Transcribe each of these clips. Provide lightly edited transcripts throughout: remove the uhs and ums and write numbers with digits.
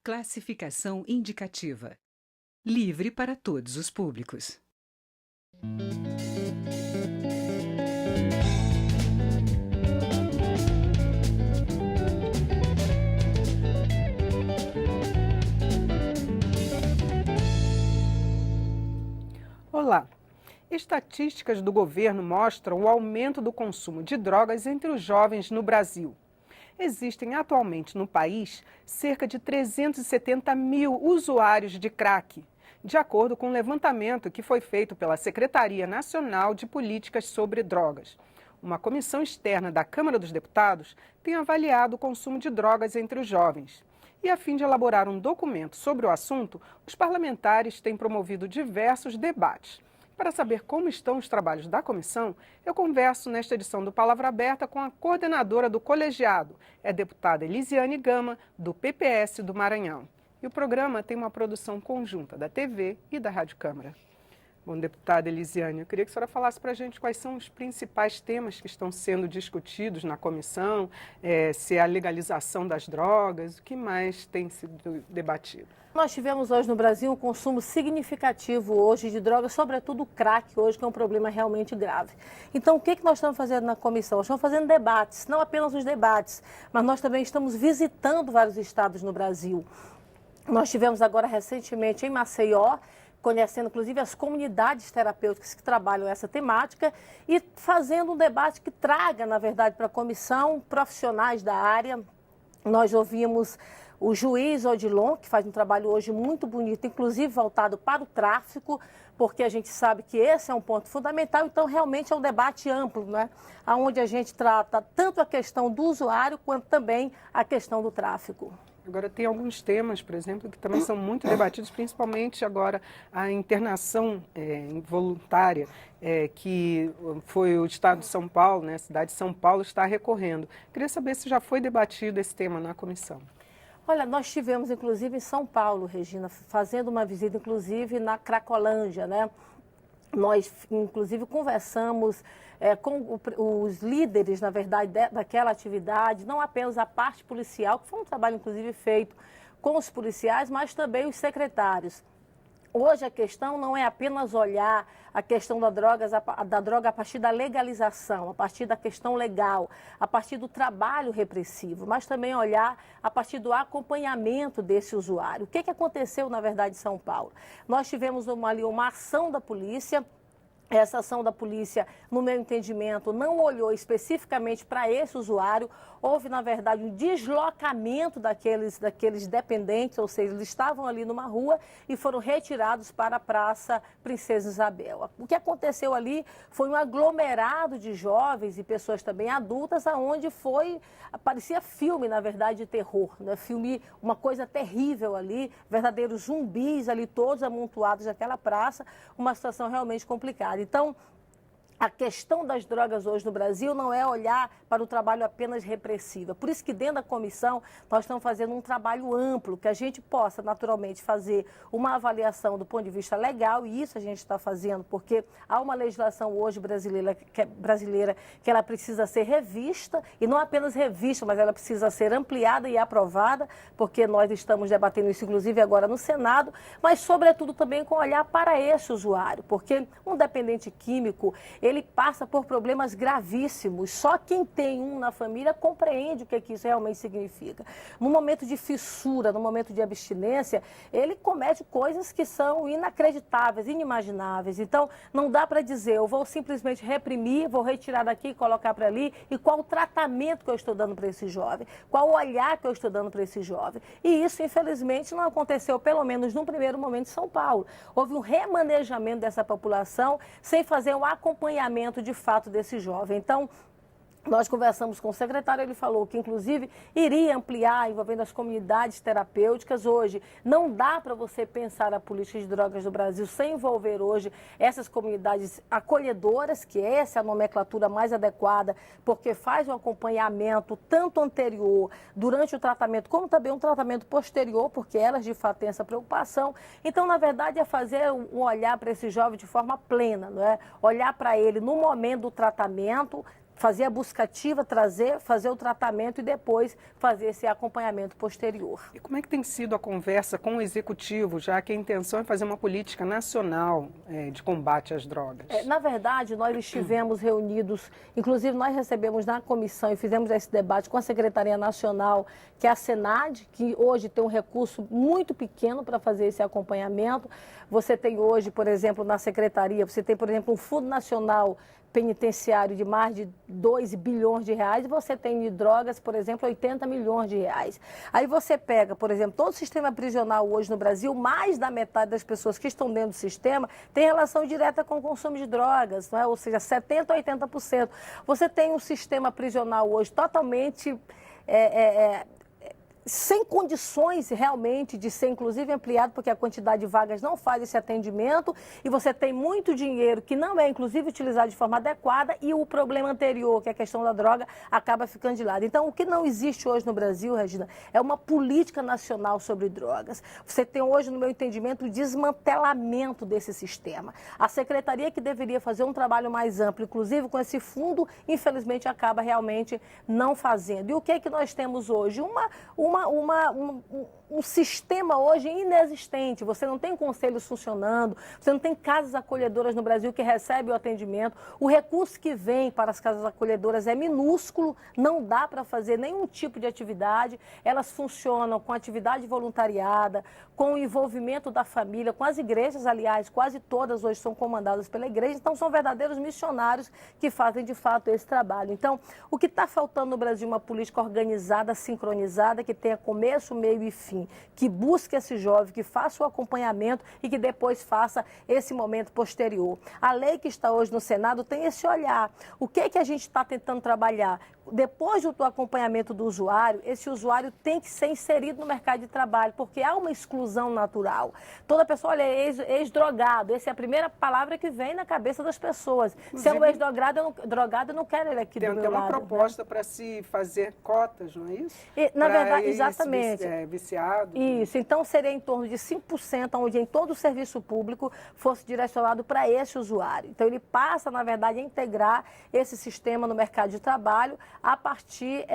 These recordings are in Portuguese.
Classificação indicativa. Livre para todos os públicos. Olá! Estatísticas do governo mostram o aumento do consumo de drogas entre os jovens no Brasil. Existem atualmente no país cerca de 370 mil usuários de crack, de acordo com um levantamento que foi feito pela Secretaria Nacional de Políticas sobre Drogas. Uma comissão externa da Câmara dos Deputados tem avaliado o consumo de drogas entre os jovens. E a fim de elaborar um documento sobre o assunto, os parlamentares têm promovido diversos debates. Para saber como estão os trabalhos da comissão, eu converso nesta edição do Palavra Aberta com a coordenadora do colegiado, a deputada Elisiane Gama, do PPS do Maranhão. E o programa tem uma produção conjunta da TV e da Rádio Câmara. Bom, deputada Elisiane, eu queria que a senhora falasse para a gente quais são os principais temas que estão sendo discutidos na comissão, se é a legalização das drogas, o que mais tem sido debatido? Nós tivemos hoje no Brasil um consumo significativo hoje de drogas, sobretudo o crack hoje, que é um problema realmente grave. Então, o que nós estamos fazendo na comissão? Nós estamos fazendo debates, não apenas os debates, mas nós também estamos visitando vários estados no Brasil. Nós tivemos agora recentemente em Maceió, conhecendo inclusive as comunidades terapêuticas que trabalham essa temática e fazendo um debate que traga, na verdade, para a comissão profissionais da área. Nós ouvimos o juiz Odilon, que faz um trabalho hoje muito bonito, inclusive voltado para o tráfico, porque a gente sabe que esse é um ponto fundamental, então realmente é um debate amplo, né? Onde a gente trata tanto a questão do usuário quanto também a questão do tráfico. Agora, tem alguns temas, por exemplo, que também são muito debatidos, principalmente agora a internação involuntária, que foi o Estado de São Paulo, né, a cidade de São Paulo, está recorrendo. Queria saber se já foi debatido esse tema na comissão. Olha, nós tivemos, inclusive, em São Paulo, Regina, fazendo uma visita, inclusive, na Cracolândia, né? Nós, inclusive, conversamos com os líderes, na verdade, daquela atividade, não apenas a parte policial, que foi um trabalho, inclusive, feito com os policiais, mas também os secretários. Hoje a questão não é apenas olhar a questão da droga a partir da legalização, a partir da questão legal, a partir do trabalho repressivo, mas também olhar a partir do acompanhamento desse usuário. O que aconteceu, na verdade, em São Paulo? Nós tivemos ali uma ação da polícia. Essa ação da polícia, no meu entendimento, não olhou especificamente para esse usuário. Houve, na verdade, um deslocamento daqueles dependentes, ou seja, eles estavam ali numa rua e foram retirados para a Praça Princesa Isabel. O que aconteceu ali foi um aglomerado de jovens e pessoas também adultas, aonde parecia filme, na verdade, de terror, né? Filme, uma coisa terrível ali, verdadeiros zumbis ali, todos amontoados naquela praça, uma situação realmente complicada. Então, a questão das drogas hoje no Brasil não é olhar para o trabalho apenas repressivo. Por isso que dentro da comissão nós estamos fazendo um trabalho amplo, que a gente possa naturalmente fazer uma avaliação do ponto de vista legal, e isso a gente está fazendo porque há uma legislação hoje brasileira que ela precisa ser revista, e não apenas revista, mas ela precisa ser ampliada e aprovada, porque nós estamos debatendo isso inclusive agora no Senado, mas sobretudo também com olhar para esse usuário, porque um dependente químico, ele passa por problemas gravíssimos. Só quem tem um na família compreende o que isso realmente significa. No momento de fissura, no momento de abstinência, ele comete coisas que são inacreditáveis, inimagináveis. Então, não dá para dizer, eu vou simplesmente reprimir, vou retirar daqui e colocar para ali, e qual o tratamento que eu estou dando para esse jovem, qual o olhar que eu estou dando para esse jovem. E isso, infelizmente, não aconteceu, pelo menos num primeiro momento, em São Paulo. Houve um remanejamento dessa população sem fazer um acompanhamento de fato desse jovem. Então, nós conversamos com o secretário, ele falou que, inclusive, iria ampliar, envolvendo as comunidades terapêuticas. Hoje, não dá para você pensar a política de drogas do Brasil sem envolver hoje essas comunidades acolhedoras, que essa é a nomenclatura mais adequada, porque faz um acompanhamento tanto anterior, durante o tratamento, como também um tratamento posterior, porque elas, de fato, têm essa preocupação. Então, na verdade, é fazer um olhar para esse jovem de forma plena, não é? Olhar para ele no momento do tratamento, fazer a buscativa, trazer, fazer o tratamento e depois fazer esse acompanhamento posterior. E como é que tem sido a conversa com o Executivo, já que a intenção é fazer uma política nacional de combate às drogas? Na verdade, nós estivemos reunidos, inclusive nós recebemos na comissão e fizemos esse debate com a Secretaria Nacional, que é a SENAD, que hoje tem um recurso muito pequeno para fazer esse acompanhamento. Você tem hoje, por exemplo, na Secretaria, você tem, por exemplo, um Fundo Nacional Penitenciário de mais de 2 bilhões de reais e você tem de drogas, por exemplo, 80 milhões de reais. Aí você pega, por exemplo, todo o sistema prisional hoje no Brasil, mais da metade das pessoas que estão dentro do sistema tem relação direta com o consumo de drogas, não é? Ou seja, 70% a 80%. Você tem um sistema prisional hoje totalmente sem condições realmente de ser inclusive ampliado, porque a quantidade de vagas não faz esse atendimento e você tem muito dinheiro que não é inclusive utilizado de forma adequada e o problema anterior, que é a questão da droga, acaba ficando de lado. Então, o que não existe hoje no Brasil, Regina, é uma política nacional sobre drogas. Você tem hoje, no meu entendimento, o desmantelamento desse sistema. A secretaria que deveria fazer um trabalho mais amplo, inclusive com esse fundo, infelizmente acaba realmente não fazendo. E o que é que nós temos hoje? Um sistema hoje inexistente. Você não tem conselhos funcionando, você não tem casas acolhedoras no Brasil que recebem o atendimento. O recurso que vem para as casas acolhedoras é minúsculo, não dá para fazer nenhum tipo de atividade. Elas funcionam com atividade voluntariada, com o envolvimento da família, com as igrejas, aliás, quase todas hoje são comandadas pela igreja, então são verdadeiros missionários que fazem de fato esse trabalho. Então, o que está faltando no Brasil é uma política organizada, sincronizada, que tenha começo, meio e fim, que busque esse jovem, que faça o acompanhamento e que depois faça esse momento posterior. A lei que está hoje no Senado tem esse olhar. O que é que a gente está tentando trabalhar? Depois do acompanhamento do usuário, esse usuário tem que ser inserido no mercado de trabalho, porque há uma exclusão natural. Toda pessoa, olha, ex-drogado, essa é a primeira palavra que vem na cabeça das pessoas. Inclusive, se é um ex-drogado, eu não quero ele aqui do meu lado. Tem uma proposta, né, para se fazer cotas, não é isso? Na verdade, exatamente. Viciado. Isso, então seria em torno de 5%, onde em todo o serviço público fosse direcionado para esse usuário. Então ele passa, na verdade, a integrar esse sistema no mercado de trabalho, a partir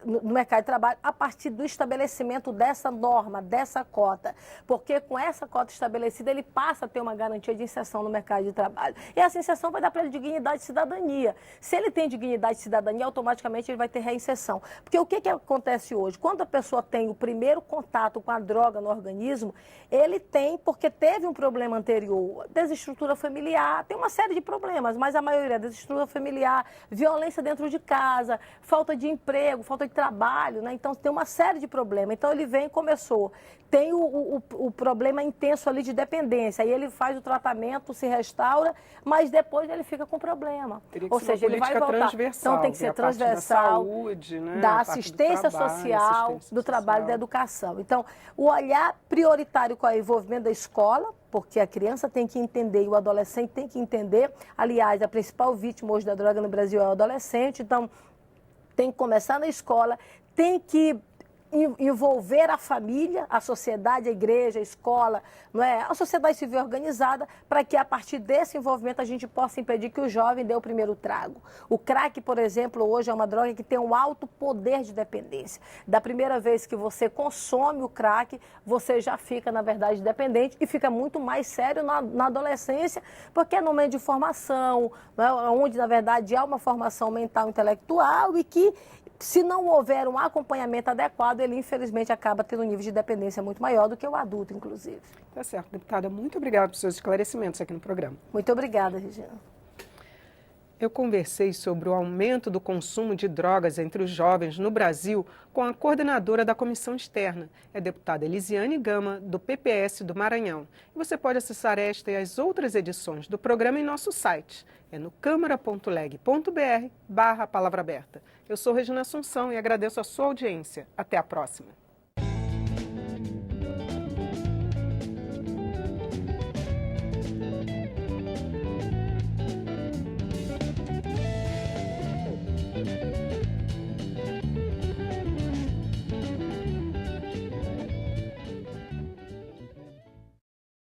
no mercado de trabalho, a partir do estabelecimento dessa norma, dessa cota. Porque com essa cota estabelecida, ele passa a ter uma garantia de inserção no mercado de trabalho. E essa inserção vai dar para ele dignidade e cidadania. Se ele tem dignidade e cidadania, automaticamente ele vai ter reinserção. Porque o que acontece hoje? Quando a pessoa tem o primeiro contato com a droga no organismo, ele tem, porque teve um problema anterior, desestrutura familiar, tem uma série de problemas, mas a maioria é desestrutura familiar, violência dentro de casa, falta de emprego, falta de trabalho, né? Então tem uma série de problemas. Então ele vem e começou. Tem o problema intenso ali de dependência, aí ele faz o tratamento, se restaura, mas depois ele fica com problema. Ou seja, ele vai voltar. Então tem que ser transversal, da saúde, né? Da assistência social, do trabalho e da educação. Então, o olhar prioritário com o envolvimento da escola, porque a criança tem que entender e o adolescente tem que entender. Aliás, a principal vítima hoje da droga no Brasil é o adolescente, então tem que começar na escola, tem que envolver a família, a sociedade, a igreja, a escola, não é? A sociedade civil organizada, para que a partir desse envolvimento a gente possa impedir que o jovem dê o primeiro trago. O crack, por exemplo, hoje é uma droga que tem um alto poder de dependência. Da primeira vez que você consome o crack, você já fica, na verdade, dependente e fica muito mais sério na adolescência, porque é no momento de formação, não é? Onde, na verdade, há uma formação mental e intelectual e que, se não houver um acompanhamento adequado, ele infelizmente acaba tendo um nível de dependência muito maior do que o adulto, inclusive. Tá certo, deputada. Muito obrigada pelos seus esclarecimentos aqui no programa. Muito obrigada, Regina. Eu conversei sobre o aumento do consumo de drogas entre os jovens no Brasil com a coordenadora da Comissão Externa, a deputada Elisiane Gama, do PPS do Maranhão. E você pode acessar esta e as outras edições do programa em nosso site. É no câmara.leg.br/palavra aberta. Eu sou Regina Assunção e agradeço a sua audiência. Até a próxima.